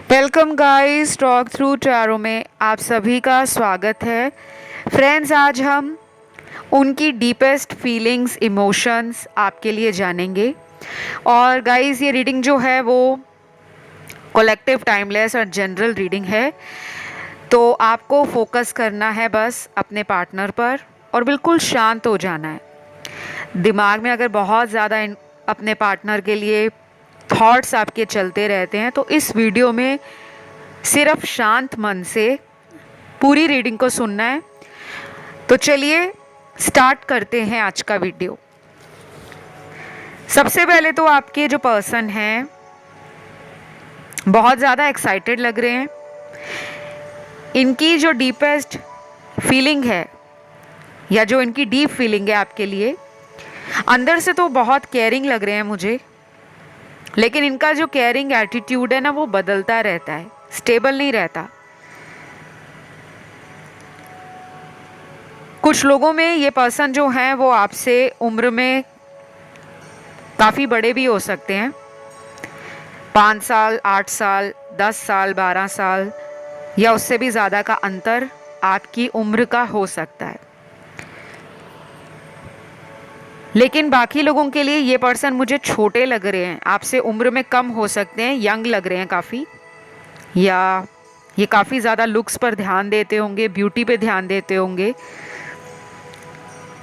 Welcome guys, talk through tarot में आप सभी का स्वागत है। फ्रेंड्स, आज हम उनकी डीपेस्ट फीलिंग्स, इमोशंस आपके लिए जानेंगे। और गाइस, ये रीडिंग जो है वो कलेक्टिव, टाइमलेस और जनरल रीडिंग है। तो आपको फोकस करना है बस अपने पार्टनर पर और बिल्कुल शांत हो जाना है। दिमाग में अगर बहुत ज़्यादा अपने पार्टनर के लिए थॉट्स आपके चलते रहते हैं तो इस वीडियो में सिर्फ शांत मन से पूरी रीडिंग को सुनना है। तो चलिए स्टार्ट करते हैं आज का वीडियो। सबसे पहले तो आपके जो पर्सन हैं बहुत ज़्यादा एक्साइटेड लग रहे हैं। इनकी जो डीपेस्ट फीलिंग है या जो इनकी डीप फीलिंग है आपके लिए, अंदर से तो बहुत केयरिंग लग रहे हैं मुझे, लेकिन इनका जो केयरिंग एटीट्यूड है ना वो बदलता रहता है, स्टेबल नहीं रहता। कुछ लोगों में ये पर्सन जो हैं वो आपसे उम्र में काफ़ी बड़े भी हो सकते हैं। 5 साल, 8 साल, 10 साल, 12 साल या उससे भी ज़्यादा का अंतर आपकी उम्र का हो सकता है। लेकिन बाकी लोगों के लिए ये पर्सन मुझे छोटे लग रहे हैं, आपसे उम्र में कम हो सकते हैं, यंग लग रहे हैं काफ़ी, या ये काफ़ी ज़्यादा लुक्स पर ध्यान देते होंगे, ब्यूटी पे ध्यान देते होंगे।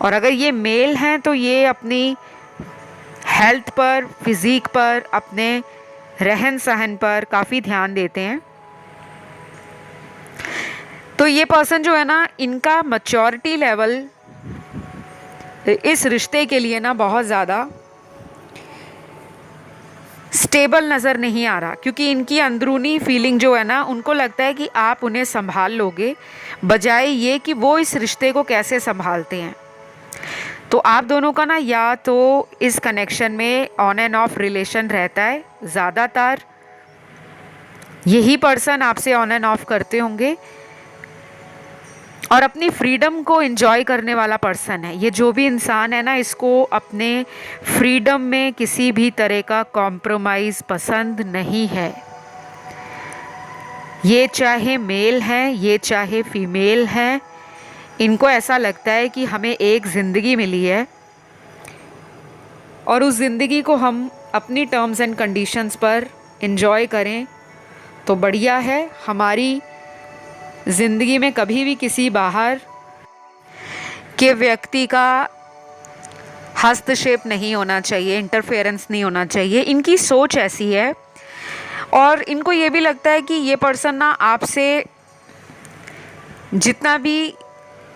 और अगर ये मेल हैं तो ये अपनी हेल्थ पर, फिज़िक पर, अपने रहन सहन पर काफ़ी ध्यान देते हैं। तो ये पर्सन जो है ना, इनका मैच्योरिटी लेवल इस रिश्ते के लिए ना बहुत ज़्यादा स्टेबल नज़र नहीं आ रहा, क्योंकि इनकी अंदरूनी फीलिंग जो है ना, उनको लगता है कि आप उन्हें संभाल लोगे, बजाय ये कि वो इस रिश्ते को कैसे संभालते हैं। तो आप दोनों का ना या तो इस कनेक्शन में ऑन एंड ऑफ रिलेशन रहता है, ज़्यादातर यही पर्सन आपसे ऑन एंड ऑफ करते होंगे, और अपनी फ्रीडम को एंजॉय करने वाला पर्सन है। ये जो भी इंसान है ना, इसको अपने फ्रीडम में किसी भी तरह का कॉम्प्रोमाइज़ पसंद नहीं है। ये चाहे मेल है, ये चाहे फीमेल है, इनको ऐसा लगता है कि हमें एक ज़िंदगी मिली है और उस ज़िंदगी को हम अपनी टर्म्स एंड कंडीशंस पर एंजॉय करें तो बढ़िया है। हमारी ज़िंदगी में कभी भी किसी बाहर के व्यक्ति का हस्तक्षेप नहीं होना चाहिए, इंटरफेरेंस नहीं होना चाहिए। इनकी सोच ऐसी है। और इनको ये भी लगता है कि ये पर्सन ना आपसे जितना भी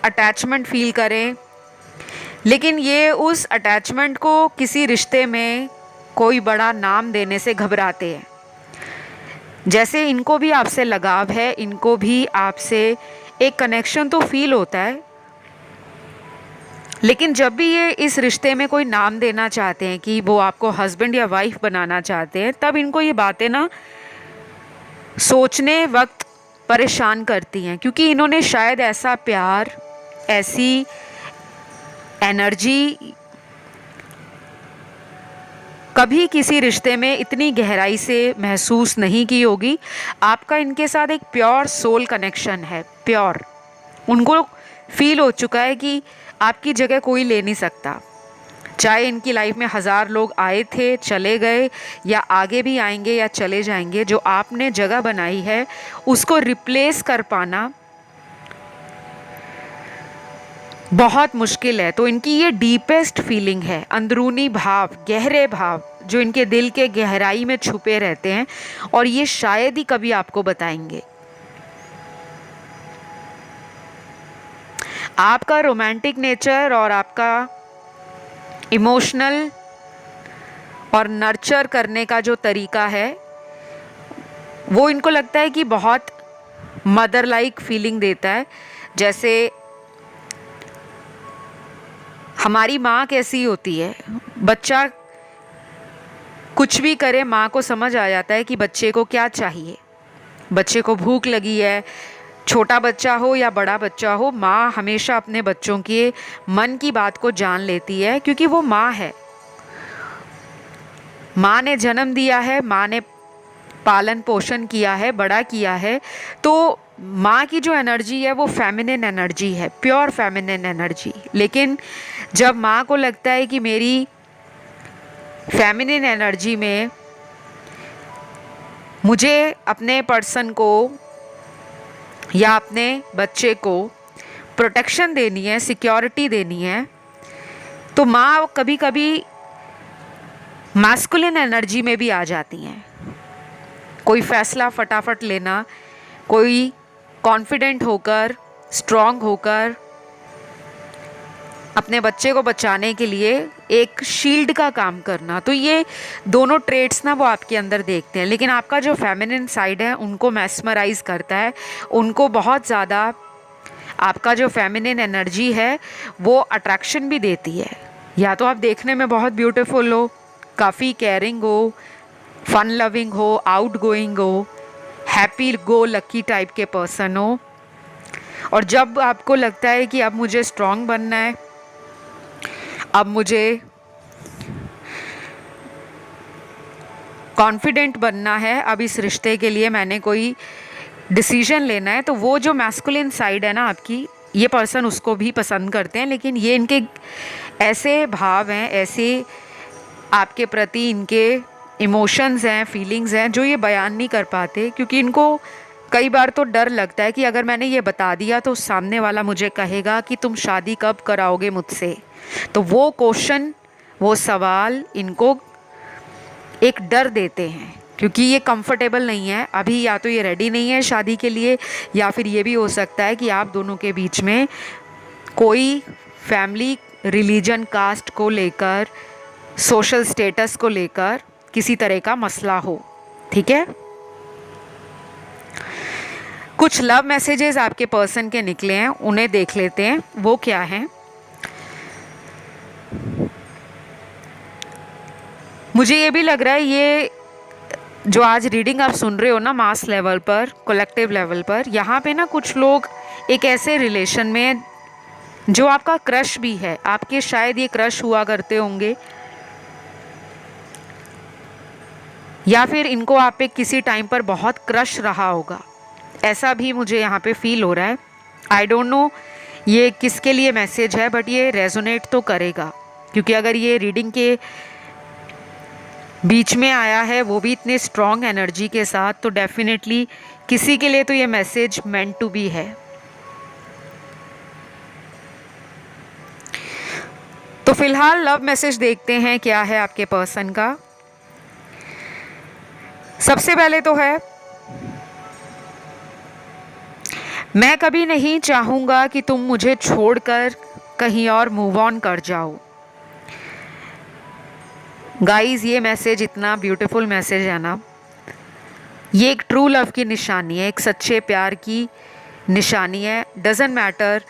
अटैचमेंट फील करें, लेकिन ये उस अटैचमेंट को किसी रिश्ते में कोई बड़ा नाम देने से घबराते हैं। जैसे इनको भी आपसे लगाव है, इनको भी आपसे एक कनेक्शन तो फील होता है, लेकिन जब भी ये इस रिश्ते में कोई नाम देना चाहते हैं कि वो आपको हस्बैंड या वाइफ बनाना चाहते हैं, तब इनको ये बातें ना सोचने वक्त परेशान करती हैं, क्योंकि इन्होंने शायद ऐसा प्यार, ऐसी एनर्जी कभी किसी रिश्ते में इतनी गहराई से महसूस नहीं की होगी। आपका इनके साथ एक प्योर सोल कनेक्शन है, प्योर। उनको फील हो चुका है कि आपकी जगह कोई ले नहीं सकता। चाहे इनकी लाइफ में 1000 लोग आए थे, चले गए, या आगे भी आएंगे या चले जाएंगे, जो आपने जगह बनाई है उसको रिप्लेस कर पाना बहुत मुश्किल है। तो इनकी ये डीपेस्ट फीलिंग है, अंदरूनी भाव, गहरे भाव जो इनके दिल के गहराई में छुपे रहते हैं, और ये शायद ही कभी आपको बताएंगे। आपका रोमांटिक नेचर और आपका इमोशनल और नर्चर करने का जो तरीका है वो इनको लगता है कि बहुत मदर लाइक फीलिंग देता है। जैसे हमारी माँ कैसी होती है, बच्चा कुछ भी करे, माँ को समझ आ जाता है कि बच्चे को क्या चाहिए। बच्चे को भूख लगी है, छोटा बच्चा हो या बड़ा बच्चा हो, माँ हमेशा अपने बच्चों के मन की बात को जान लेती है, क्योंकि वो माँ है। माँ ने जन्म दिया है, माँ ने पालन पोषण किया है, बड़ा किया है, तो माँ की जो एनर्जी है वो फेमिनिन एनर्जी है, प्योर फेमिनिन एनर्जी। लेकिन जब माँ को लगता है कि मेरी फेमिनिन एनर्जी में मुझे अपने पर्सन को या अपने बच्चे को प्रोटेक्शन देनी है, सिक्योरिटी देनी है, तो माँ कभी कभी मैस्कुलिन एनर्जी में भी आ जाती हैं। कोई फैसला फटाफट लेना, कोई कॉन्फिडेंट होकर, स्ट्रॉन्ग होकर अपने बच्चे को बचाने के लिए एक शील्ड का काम करना, तो ये दोनों ट्रेट्स ना वो आपके अंदर देखते हैं। लेकिन आपका जो फेमिनिन साइड है उनको मैस्मराइज करता है, उनको बहुत ज़्यादा आपका जो फेमिनिन एनर्जी है वो अट्रैक्शन भी देती है। या तो आप देखने में बहुत ब्यूटीफुल हो, काफ़ी केयरिंग हो, फन लविंग हो, आउट गोइंग हो, हैप्पी गो लकी टाइप के पर्सन हो, और जब आपको लगता है कि अब मुझे स्ट्रॉन्ग बनना है, अब मुझे कॉन्फिडेंट बनना है, अब इस रिश्ते के लिए मैंने कोई डिसीजन लेना है, तो वो जो मैस्कुलिन साइड है ना आपकी, ये पर्सन उसको भी पसंद करते हैं। लेकिन ये इनके ऐसे भाव हैं, ऐसे आपके प्रति इनके इमोशंस हैं, फीलिंग्स हैं जो ये बयान नहीं कर पाते, क्योंकि इनको कई बार तो डर लगता है कि अगर मैंने ये बता दिया तो सामने वाला मुझे कहेगा कि तुम शादी कब कराओगे मुझसे। तो वो क्वेश्चन, वो सवाल इनको एक डर देते हैं, क्योंकि ये कंफर्टेबल नहीं है अभी, या तो ये रेडी नहीं है शादी के लिए, या फिर ये भी हो सकता है कि आप दोनों के बीच में कोई फैमिली, रिलीजन, कास्ट को लेकर, सोशल स्टेटस को लेकर किसी तरह का मसला हो। ठीक है, कुछ लव मैसेजेस आपके पर्सन के निकले हैं, उन्हें देख लेते हैं वो क्या हैं। मुझे ये भी लग रहा है ये जो आज रीडिंग आप सुन रहे हो ना, मास लेवल पर, कलेक्टिव लेवल पर, यहाँ पे ना कुछ लोग एक ऐसे रिलेशन में जो आपका क्रश भी है, आपके शायद ये क्रश हुआ करते होंगे, या फिर इनको आप पे किसी टाइम पर बहुत क्रश रहा होगा, ऐसा भी मुझे यहाँ पे फील हो रहा है। आई डोंट नो ये किसके लिए मैसेज है, बट ये रेजोनेट तो करेगा, क्योंकि अगर ये रीडिंग के बीच में आया है वो भी इतने स्ट्रॉन्ग एनर्जी के साथ, तो डेफिनेटली किसी के लिए तो ये मैसेज मेंट टू बी है। तो फिलहाल लव मैसेज देखते हैं क्या है आपके पर्सन का। सबसे पहले तो है, मैं कभी नहीं चाहूँगा कि तुम मुझे छोड़कर कहीं और मूव ऑन कर जाओ। गाइस, ये मैसेज इतना ब्यूटीफुल मैसेज है ना, ये एक ट्रू लव की निशानी है, एक सच्चे प्यार की निशानी है। डज़न्ट मैटर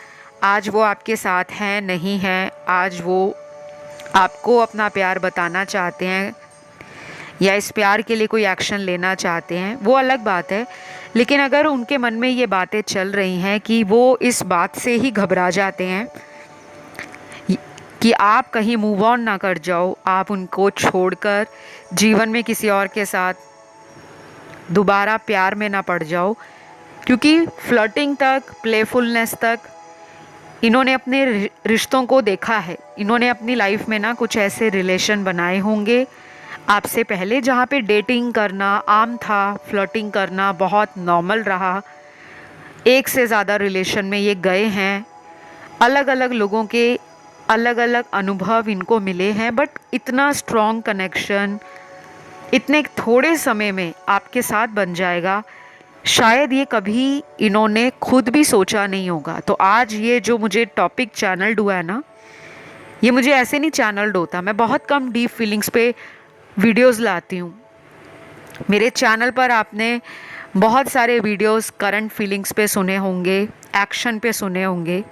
आज वो आपके साथ हैं नहीं हैं, आज वो आपको अपना प्यार बताना चाहते हैं या इस प्यार के लिए कोई एक्शन लेना चाहते हैं, वो अलग बात है। लेकिन अगर उनके मन में ये बातें चल रही हैं कि वो इस बात से ही घबरा जाते हैं कि आप कहीं मूव ऑन ना कर जाओ, आप उनको छोड़कर जीवन में किसी और के साथ दोबारा प्यार में ना पड़ जाओ, क्योंकि फ्लर्टिंग तक, प्लेफुलनेस तक इन्होंने अपने रिश्तों को देखा है। इन्होंने अपनी लाइफ में ना कुछ ऐसे रिलेशन बनाए होंगे आपसे पहले जहाँ पे डेटिंग करना आम था, फ्लर्टिंग करना बहुत नॉर्मल रहा। एक से ज़्यादा रिलेशन में ये गए हैं, अलग अलग लोगों के अलग अलग अनुभव इनको मिले हैं, बट इतना स्ट्रॉन्ग कनेक्शन इतने थोड़े समय में आपके साथ बन जाएगा, शायद ये कभी इन्होंने खुद भी सोचा नहीं होगा। तो आज ये जो मुझे टॉपिक चैनल्ड हुआ है ना, ये मुझे ऐसे नहीं चैनल्ड होता। मैं बहुत कम डीप फीलिंग्स पे वीडियोस लाती हूँ। मेरे चैनल पर आपने बहुत सारे वीडियोस करंट फीलिंग्स पे सुने होंगे, एक्शन पे सुने होंगे,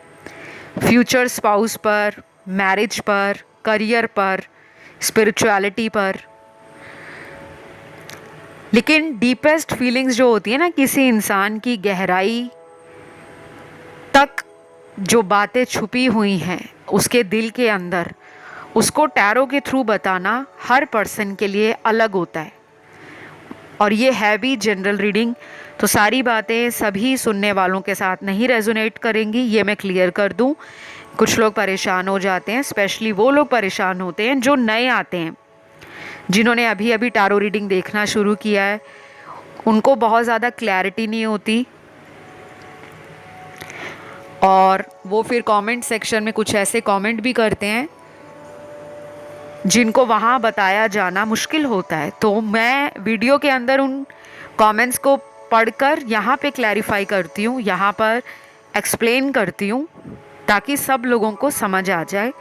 फ्यूचर स्पाउस पर, मैरिज पर, करियर पर, स्पिरिचुअलिटी पर। लेकिन डीपेस्ट फीलिंग्स जो होती है ना, किसी इंसान की गहराई तक जो बातें छुपी हुई हैं उसके दिल के अंदर, उसको टैरो के थ्रू बताना हर पर्सन के लिए अलग होता है। और ये है भी जनरल रीडिंग, तो सारी बातें सभी सुनने वालों के साथ नहीं रेजोनेट करेंगी, ये मैं क्लियर कर दूं। कुछ लोग परेशान हो जाते हैं, स्पेशली वो लोग परेशान होते हैं जो नए आते हैं, जिन्होंने अभी अभी टैरो रीडिंग देखना शुरू किया है। उनको बहुत ज़्यादा क्लैरिटी नहीं होती और वो फिर कमेंट सेक्शन में कुछ ऐसे कमेंट भी करते हैं जिनको वहाँ बताया जाना मुश्किल होता है। तो मैं वीडियो के अंदर उन कमेंट्स को पढ़कर यहाँ पे क्लैरिफाई करती हूँ, यहाँ पर एक्सप्लेन करती हूँ, ताकि सब लोगों को समझ आ जाए।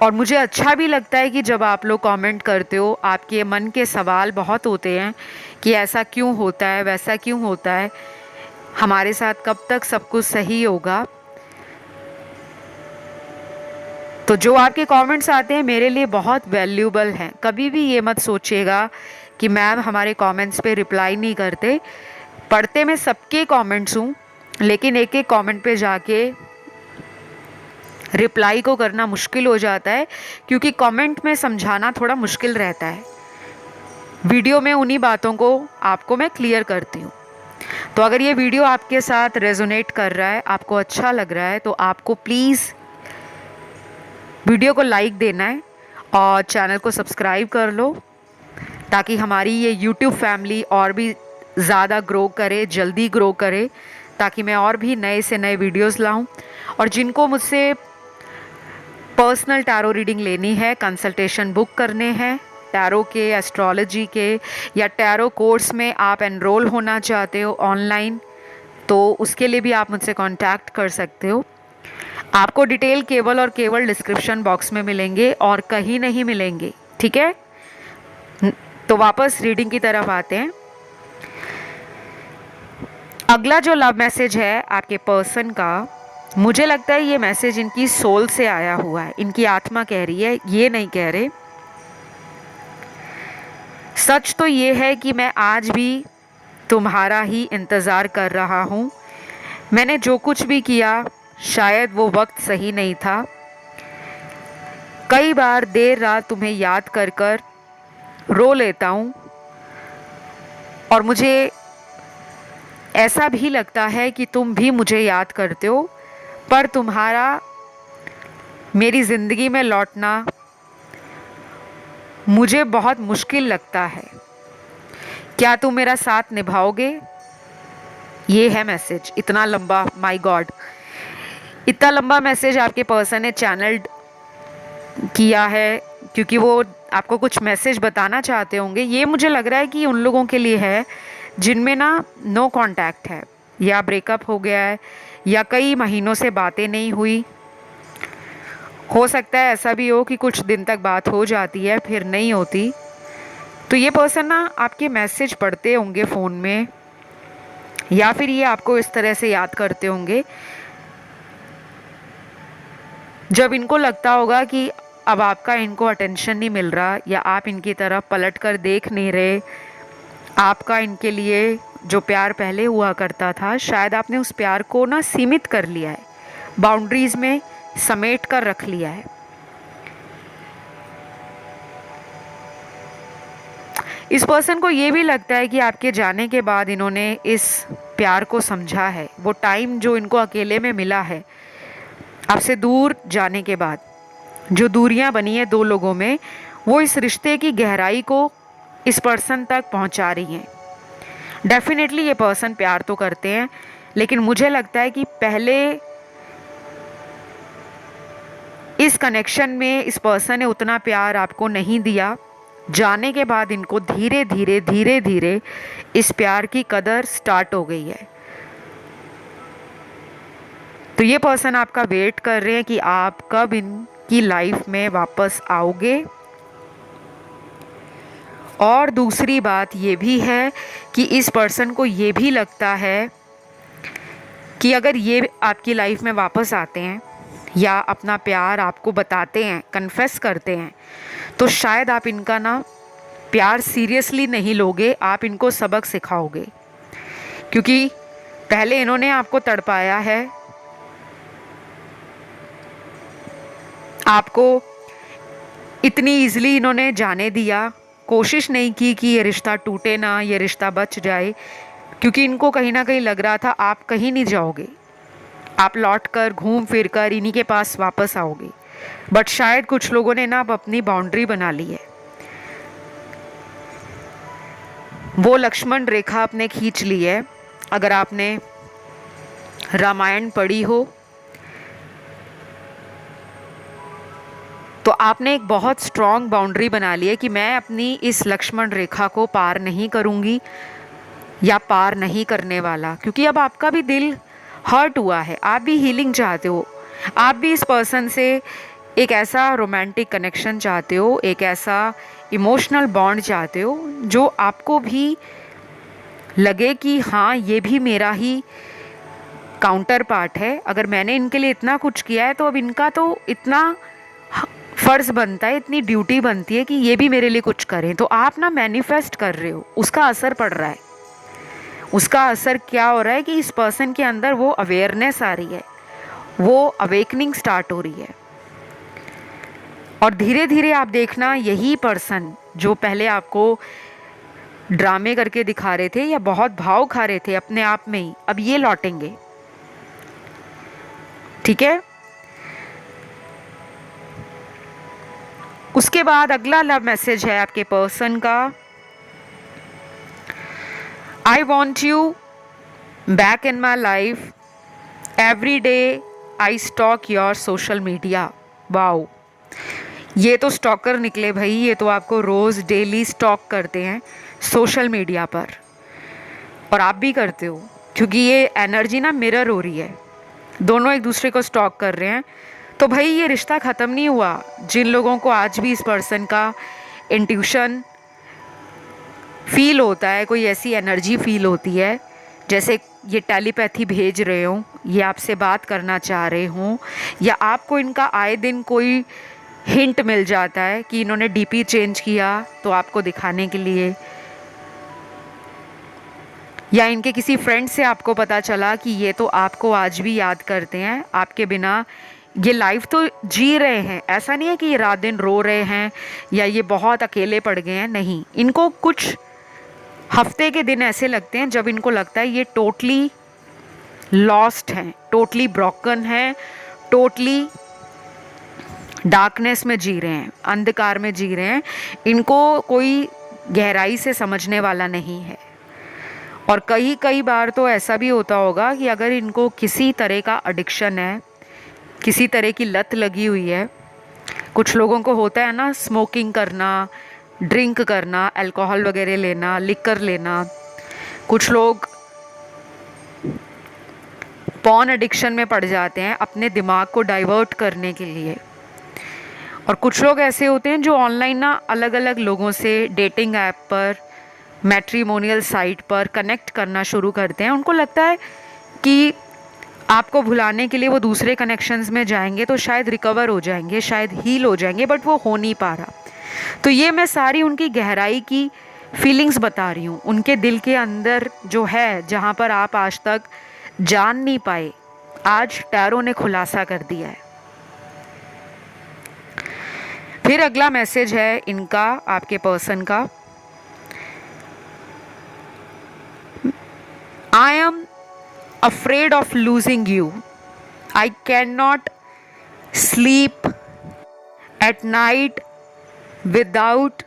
और मुझे अच्छा भी लगता है कि जब आप लोग कमेंट करते हो, आपके मन के सवाल बहुत होते हैं कि ऐसा क्यों होता है, वैसा क्यों होता है, हमारे साथ कब तक सब कुछ सही होगा। तो जो आपके कमेंट्स आते हैं मेरे लिए बहुत वैल्यूबल हैं। कभी भी ये मत सोचिएगा कि मैम हमारे कमेंट्स पे रिप्लाई नहीं करते। पढ़ते मैं सबके कमेंट्स हूँ, लेकिन एक एक कमेंट पे जाके रिप्लाई को करना मुश्किल हो जाता है, क्योंकि कमेंट में समझाना थोड़ा मुश्किल रहता है। वीडियो में उन्हीं बातों को आपको मैं क्लियर करती हूँ। तो अगर ये वीडियो आपके साथ रेजोनेट कर रहा है, आपको अच्छा लग रहा है, तो आपको प्लीज़ वीडियो को लाइक देना है और चैनल को सब्सक्राइब कर लो, ताकि हमारी ये YouTube फैमिली और भी ज़्यादा ग्रो करे, जल्दी ग्रो करे, ताकि मैं और भी नए से नए वीडियोस लाऊं। और जिनको मुझसे पर्सनल टैरो रीडिंग लेनी है, कंसल्टेशन बुक करने हैं, टैरो के, एस्ट्रोलॉजी के या टैरो कोर्स में आप एनरोल होना चाहते हो ऑनलाइन, तो उसके लिए भी आप मुझसे कांटेक्ट कर सकते हो। आपको डिटेल केवल और केवल डिस्क्रिप्शन बॉक्स में मिलेंगे और कहीं नहीं मिलेंगे, ठीक है। तो वापस रीडिंग की तरफ आते हैं। अगला जो लव मैसेज है आपके पर्सन का, मुझे लगता है ये मैसेज इनकी सोल से आया हुआ है, इनकी आत्मा कह रही है, ये नहीं कह रहे। सच तो ये है कि मैं आज भी तुम्हारा ही इंतज़ार कर रहा हूँ। मैंने जो कुछ भी किया शायद वो वक्त सही नहीं था। कई बार देर रात तुम्हें याद कर कर रो लेता हूँ, और मुझे ऐसा भी लगता है कि तुम भी मुझे याद करते हो, पर तुम्हारा मेरी ज़िंदगी में लौटना मुझे बहुत मुश्किल लगता है। क्या तुम मेरा साथ निभाओगे? ये है मैसेज। इतना लंबा, माय गॉड, इतना लंबा मैसेज आपके पर्सन ने चैनल्ड किया है, क्योंकि वो आपको कुछ मैसेज बताना चाहते होंगे। ये मुझे लग रहा है कि उन लोगों के लिए है जिनमें ना नो कांटेक्ट है, या ब्रेकअप हो गया है, या कई महीनों से बातें नहीं हुई। हो सकता है ऐसा भी हो कि कुछ दिन तक बात हो जाती है फिर नहीं होती। तो ये पर्सन ना आपके मैसेज पढ़ते होंगे फ़ोन में, या फिर ये आपको इस तरह से याद करते होंगे जब इनको लगता होगा कि अब आपका इनको अटेंशन नहीं मिल रहा, या आप इनकी तरफ पलट कर देख नहीं रहे। आपका इनके लिए जो प्यार पहले हुआ करता था, शायद आपने उस प्यार को ना सीमित कर लिया है, बाउंड्रीज में समेट कर रख लिया है। इस पर्सन को ये भी लगता है कि आपके जाने के बाद इन्होंने इस प्यार को समझा है। वो टाइम जो इनको अकेले में मिला है, आपसे दूर जाने के बाद जो दूरियां बनी है दो लोगों में, वो इस रिश्ते की गहराई को इस पर्सन तक पहुंचा रही हैं। डेफिनेटली ये पर्सन प्यार तो करते हैं, लेकिन मुझे लगता है कि पहले इस कनेक्शन में इस पर्सन ने उतना प्यार आपको नहीं दिया। जाने के बाद इनको धीरे धीरे इस प्यार की कदर स्टार्ट हो गई है। तो ये पर्सन आपका वेट कर रहे हैं कि आप कब इनकी लाइफ में वापस आओगे। और दूसरी बात ये भी है कि इस पर्सन को ये भी लगता है कि अगर ये आपकी लाइफ में वापस आते हैं या अपना प्यार आपको बताते हैं, कन्फेस करते हैं, तो शायद आप इनका ना प्यार सीरियसली नहीं लोगे, आप इनको सबक सिखाओगे। क्योंकि पहले इन्होंने आपको तड़पाया है, आपको इतनी ईजिली इन्होंने जाने दिया, कोशिश नहीं की कि ये रिश्ता टूटे ना, ये रिश्ता बच जाए, क्योंकि इनको कहीं ना कहीं लग रहा था आप कहीं नहीं जाओगे, आप लौट कर घूम फिर कर इन्हीं के पास वापस आओगे। बट शायद कुछ लोगों ने ना अब अपनी बाउंड्री बना ली है, वो लक्ष्मण रेखा आपने खींच ली है। अगर आपने रामायण पढ़ी हो तो आपने एक बहुत स्ट्रॉन्ग बाउंड्री बना ली है कि मैं अपनी इस लक्ष्मण रेखा को पार नहीं करूंगी या पार नहीं करने वाला, क्योंकि अब आपका भी दिल हर्ट हुआ है, आप भी हीलिंग चाहते हो, आप भी इस पर्सन से एक ऐसा रोमांटिक कनेक्शन चाहते हो, एक ऐसा इमोशनल बॉन्ड चाहते हो जो आपको भी लगे कि हाँ ये भी मेरा ही काउंटर पार्ट है। अगर मैंने इनके लिए इतना कुछ किया है तो अब इनका तो इतना फ़र्ज़ बनता है, इतनी ड्यूटी बनती है कि ये भी मेरे लिए कुछ करें। तो आप ना मैनिफेस्ट कर रहे हो, उसका असर पड़ रहा है। उसका असर क्या हो रहा है कि इस पर्सन के अंदर वो अवेयरनेस आ रही है, वो अवेकनिंग स्टार्ट हो रही है। और धीरे धीरे आप देखना यही पर्सन जो पहले आपको ड्रामे करके दिखा रहे थे या बहुत भाव खा रहे थे अपने आप में ही, अब ये लौटेंगे। ठीक है। उसके बाद अगला लव मैसेज है आपके पर्सन का, I want you back in my life, every day I stock your social media. Wow, ये तो स्टॉकर निकले भाई, ये तो आपको रोज़ डेली स्टॉक करते हैं सोशल मीडिया पर, और आप भी करते हो, क्योंकि ये एनर्जी ना मिरर हो रही है, दोनों एक दूसरे को स्टॉक कर रहे हैं। तो भाई ये रिश्ता ख़त्म नहीं हुआ। जिन लोगों को आज भी इस पर्सन का इंट्यूशन फील होता है, कोई ऐसी एनर्जी फील होती है जैसे ये टेलीपैथी भेज रहे हों, ये आपसे बात करना चाह रहे हों, या आपको इनका आए दिन कोई हिंट मिल जाता है कि इन्होंने डीपी चेंज किया तो आपको दिखाने के लिए, या इनके किसी फ्रेंड से आपको पता चला कि ये तो आपको आज भी याद करते हैं, आपके बिना ये लाइफ तो जी रहे हैं। ऐसा नहीं है कि ये रात दिन रो रहे हैं या ये बहुत अकेले पड़ गए हैं, नहीं। इनको कुछ हफ्ते के दिन ऐसे लगते हैं जब इनको लगता है ये टोटली लॉस्ट हैं, टोटली ब्रोकन हैं, टोटली डार्कनेस में जी रहे हैं, अंधकार में जी रहे हैं, इनको कोई गहराई से समझने वाला नहीं है। और कई बार तो ऐसा भी होता होगा कि अगर इनको किसी तरह का एडिक्शन है, किसी तरह की लत लगी हुई है, कुछ लोगों को होता है ना स्मोकिंग करना, ड्रिंक करना, अल्कोहल वगैरह लेना, लिकर लेना, कुछ लोग पॉर्न एडिक्शन में पड़ जाते हैं अपने दिमाग को डाइवर्ट करने के लिए, और कुछ लोग ऐसे होते हैं जो ऑनलाइन ना अलग अलग लोगों से डेटिंग ऐप पर, मैट्रिमोनियल साइट पर कनेक्ट करना शुरू करते हैं। उनको लगता है कि आपको भुलाने के लिए वो दूसरे कनेक्शंस में जाएंगे तो शायद रिकवर हो जाएंगे, शायद हील हो जाएंगे, बट वो हो नहीं पा रहा। तो ये मैं सारी उनकी गहराई की फीलिंग्स बता रही हूँ, उनके दिल के अंदर जो है, जहाँ पर आप आज तक जान नहीं पाए, आज टैरो ने खुलासा कर दिया है। फिर अगला मैसेज है इनका, आपके पर्सन का, I am afraid of losing you. I cannot sleep at night without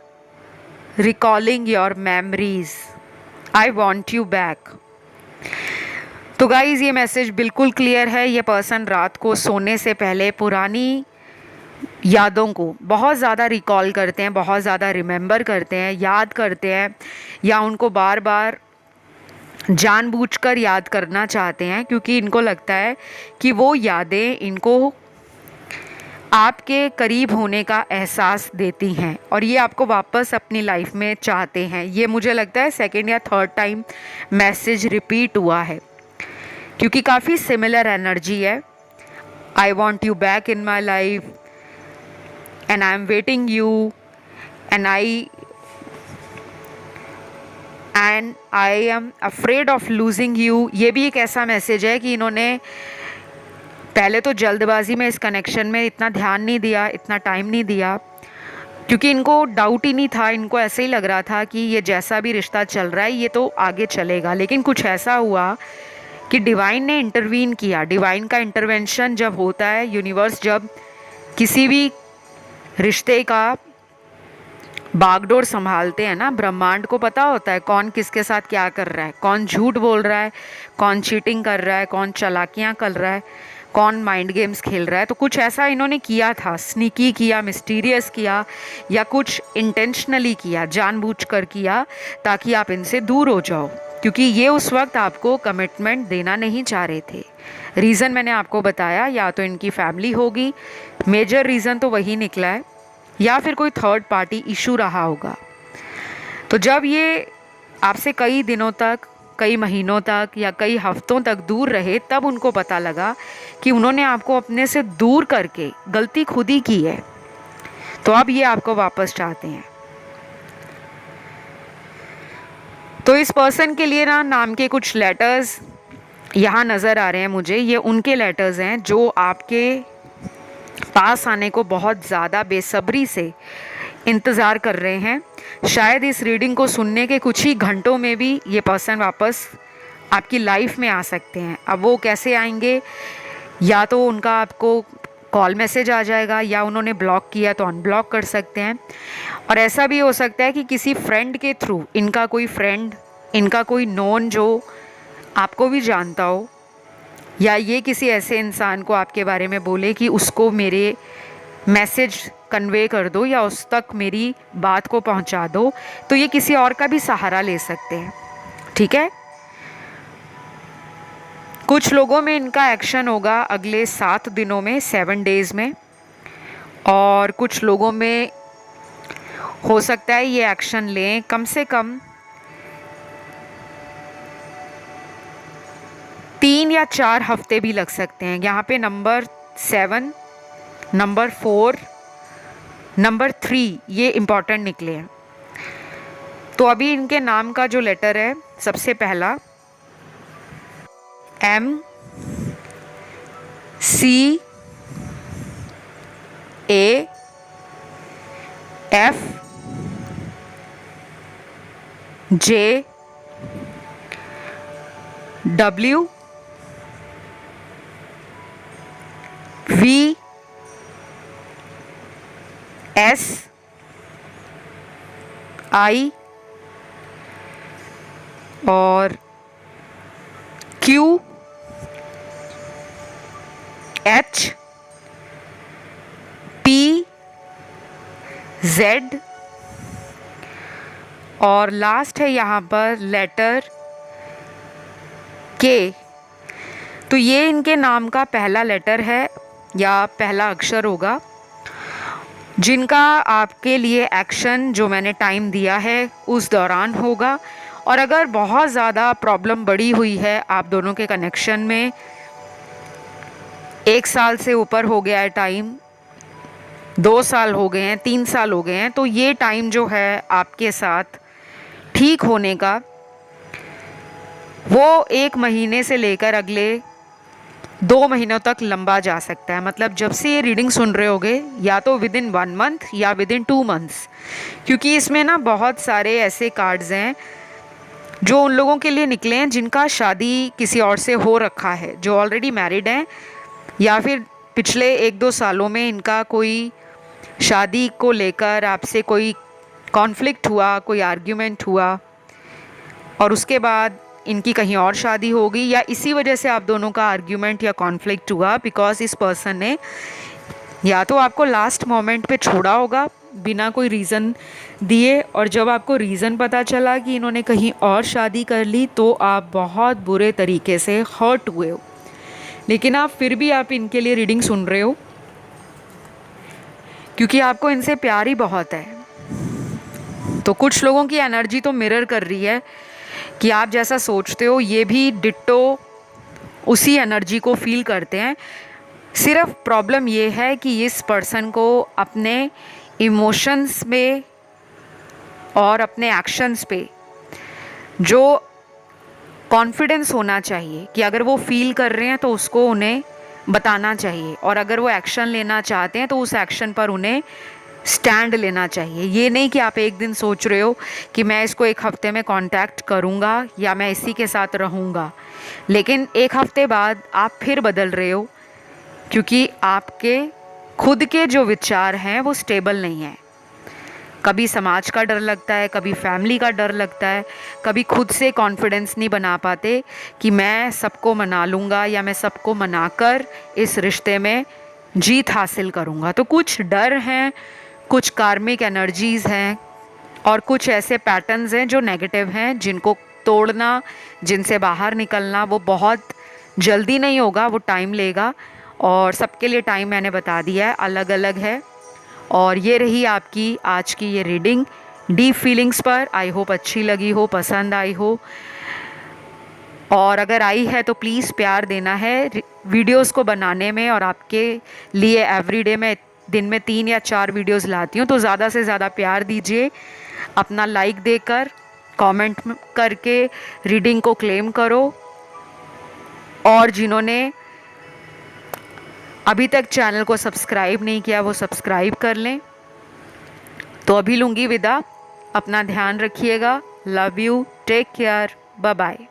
recalling your memories. I want you back. तो गाइज़ ये मैसेज बिल्कुल क्लियर है। ये पर्सन रात को सोने से पहले पुरानी यादों को बहुत ज़्यादा रिकॉल करते हैं, बहुत ज़्यादा रिमेंबर करते हैं, याद करते हैं, या उनको बार बार जानबूझकर याद करना चाहते हैं, क्योंकि इनको लगता है कि वो यादें इनको आपके करीब होने का एहसास देती हैं और ये आपको वापस अपनी लाइफ में चाहते हैं। ये मुझे लगता है सेकंड या थर्ड टाइम मैसेज रिपीट हुआ है, क्योंकि काफ़ी सिमिलर एनर्जी है। I want you back in my life and I am waiting you and I am afraid of losing you. ये भी एक ऐसा मैसेज है कि इन्होंने पहले तो जल्दबाजी में इस कनेक्शन में इतना ध्यान नहीं दिया, इतना टाइम नहीं दिया, क्योंकि इनको डाउट ही नहीं था, इनको ऐसे ही लग रहा था कि ये जैसा भी रिश्ता चल रहा है ये तो आगे चलेगा। लेकिन कुछ ऐसा हुआ कि डिवाइन ने इंटरवीन किया। डिवाइन का इंटरवेंशन जब होता है, यूनिवर्स जब किसी भी रिश्ते का बागडोर संभालते हैं ना, ब्रह्मांड को पता होता है कौन किसके साथ क्या कर रहा है, कौन झूठ बोल रहा है, कौन चीटिंग कर रहा है, कौन चालाकियाँ कर रहा है, कौन माइंड गेम्स खेल रहा है। तो कुछ ऐसा इन्होंने किया था, स्नीकी किया, मिस्टीरियस किया, या कुछ इंटेंशनली किया, जानबूझकर किया, ताकि आप इनसे दूर हो जाओ, क्योंकि ये उस वक्त आपको कमिटमेंट देना नहीं चाह रहे थे। रीज़न मैंने आपको बताया, या तो इनकी फैमिली होगी, मेजर रीज़न तो वही निकला है, या फिर कोई थर्ड पार्टी इशू रहा होगा। तो जब ये आपसे कई दिनों तक, कई महीनों तक या कई हफ्तों तक दूर रहे, तब उनको पता लगा कि उन्होंने आपको अपने से दूर करके गलती खुद ही की है। तो अब ये आपको वापस चाहते हैं। तो इस पर्सन के लिए ना नाम के कुछ लेटर्स यहाँ नज़र आ रहे हैं मुझे। ये उनके लेटर्स हैं जो आपके पास आने को बहुत ज़्यादा बेसब्री से इंतज़ार कर रहे हैं। शायद इस रीडिंग को सुनने के कुछ ही घंटों में भी ये पर्सन वापस आपकी लाइफ में आ सकते हैं। अब वो कैसे आएंगे, या तो उनका आपको कॉल मैसेज आ जाएगा, या उन्होंने ब्लॉक किया तो अनब्लॉक कर सकते हैं। और ऐसा भी हो सकता है कि किसी फ्रेंड के थ्रू, इनका कोई फ्रेंड, इनका कोई नोन जो आपको भी जानता हो, या ये किसी ऐसे इंसान को आपके बारे में बोले कि उसको मेरे मैसेज कन्वे कर दो या उस तक मेरी बात को पहुंचा दो। तो ये किसी और का भी सहारा ले सकते हैं, ठीक है। कुछ लोगों में इनका एक्शन होगा अगले 7 दिनों में, 7 डेज़ में, और कुछ लोगों में हो सकता है ये एक्शन लें कम से कम 3 या 4 हफ्ते भी लग सकते हैं। यहाँ पे नंबर 7, नंबर 4, नंबर 3 ये इम्पॉर्टेंट निकले हैं। तो अभी इनके नाम का जो लेटर है, सबसे पहला M C A F J W V S I और Q H P Z और लास्ट है यहाँ पर लेटर K। तो ये इनके नाम का पहला लेटर है या पहला अक्षर होगा, जिनका आपके लिए एक्शन जो मैंने टाइम दिया है उस दौरान होगा। और अगर बहुत ज़्यादा प्रॉब्लम बड़ी हुई है आप दोनों के कनेक्शन में, 1 साल से ऊपर हो गया है टाइम, 2 साल हो गए हैं, 3 साल हो गए हैं, तो ये टाइम जो है आपके साथ ठीक होने का, वो 1 महीने से लेकर अगले 2 महीनों तक लंबा जा सकता है। मतलब जब से ये रीडिंग सुन रहे होगे, या तो विद इन 1 मंथ या विद इन 2 मंथ्स, क्योंकि इसमें ना बहुत सारे ऐसे कार्ड्स हैं जो उन लोगों के लिए निकले हैं जिनका शादी किसी और से हो रखा है, जो ऑलरेडी मैरिड हैं, या फिर पिछले 1-2 सालों में इनका कोई शादी को लेकर आपसे कोई कॉन्फ्लिक्ट हुआ, कोई आर्ग्यूमेंट हुआ, और उसके बाद इनकी कहीं और शादी हो गई, या इसी वजह से आप दोनों का आर्ग्यूमेंट या कॉन्फ्लिक्ट हुआ बिकॉज इस पर्सन ने या तो आपको लास्ट मोमेंट पे छोड़ा होगा बिना कोई रीज़न दिए, और जब आपको रीज़न पता चला कि इन्होंने कहीं और शादी कर ली तो आप बहुत बुरे तरीके से हर्ट हुए हो। लेकिन आप फिर भी आप इनके लिए रीडिंग सुन रहे हो क्योंकि आपको इनसे प्यार ही बहुत है। तो कुछ लोगों की एनर्जी तो मिरर कर रही है कि आप जैसा सोचते हो ये भी डिट्टो उसी एनर्जी को फील करते हैं। सिर्फ प्रॉब्लम ये है कि इस पर्सन को अपने इमोशंस में और अपने एक्शंस पे जो कॉन्फिडेंस होना चाहिए कि अगर वो फील कर रहे हैं तो उसको उन्हें बताना चाहिए, और अगर वो एक्शन लेना चाहते हैं तो उस एक्शन पर उन्हें स्टैंड लेना चाहिए। ये नहीं कि आप एक दिन सोच रहे हो कि मैं इसको एक हफ्ते में कांटेक्ट करूँगा या मैं इसी के साथ रहूँगा, लेकिन एक हफ्ते बाद आप फिर बदल रहे हो, क्योंकि आपके खुद के जो विचार हैं वो स्टेबल नहीं हैं। कभी समाज का डर लगता है, कभी फैमिली का डर लगता है, कभी खुद से कॉन्फिडेंस नहीं बना पाते कि मैं सबको मना लूँगा या मैं सबको मनाकर इस रिश्ते में जीत हासिल करूँगा। तो कुछ डर हैं, कुछ कार्मिक एनर्जीज़ हैं और कुछ ऐसे पैटर्न्स हैं जो नेगेटिव हैं, जिनको तोड़ना, जिनसे बाहर निकलना वो बहुत जल्दी नहीं होगा, वो टाइम लेगा। और सबके लिए टाइम मैंने बता दिया है, अलग अलग है। और ये रही आपकी आज की ये रीडिंग डीप फीलिंग्स पर। आई होप अच्छी लगी हो, पसंद आई हो, और अगर आई है तो प्लीज़ प्यार देना है वीडियोस को बनाने में। और आपके लिए एवरीडे मैं दिन में 3 या 4 वीडियोस लाती हूँ, तो ज़्यादा से ज़्यादा प्यार दीजिए, अपना लाइक देकर, कमेंट करके रीडिंग को क्लेम करो। और जिन्होंने अभी तक चैनल को सब्सक्राइब नहीं किया वो सब्सक्राइब कर लें। तो अभी लूँगी विदा, अपना ध्यान रखिएगा। Love you, take care, bye bye.